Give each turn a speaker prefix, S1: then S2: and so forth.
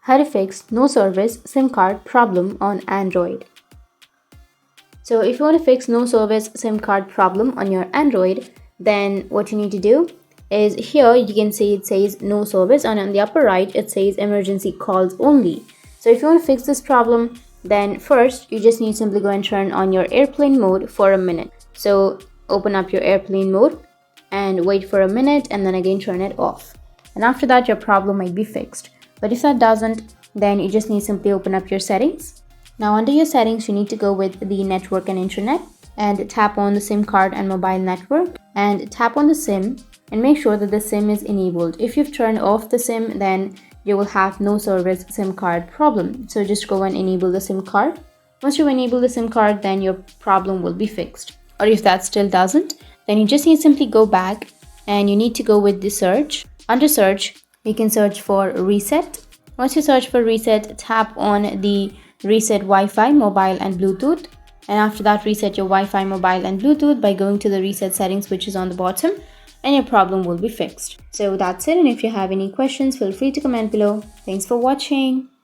S1: How to fix no service SIM card problem on Android. So if you want to fix no service SIM card problem on your Android, then what you need to do is here you can see it says no service, and on the upper right it says emergency calls only. So if you want to fix this problem, then first you just need simply go and turn on your airplane mode for a minute. So open up your airplane mode and wait for a minute and then again turn it off. And after that your problem might be fixed. But if that doesn't, then you just need to simply open up your settings. Now under your settings, you need to go with the network and internet and tap on the SIM card and mobile network and tap on the SIM and make sure that the SIM is enabled. If you've turned off the SIM, then you will have no service SIM card problem. So just go and enable the SIM card. Once you enable the SIM card, then your problem will be fixed. Or if that still doesn't, then you just need to simply go back and you need to go with the search. Under search, you can search for reset. Once you search for reset, tap on the reset Wi-Fi, mobile and Bluetooth. And after that, reset your Wi-Fi, mobile and Bluetooth by going to the reset settings, which is on the bottom, and your problem will be fixed. So that's it. And if you have any questions, feel free to comment below. Thanks for watching.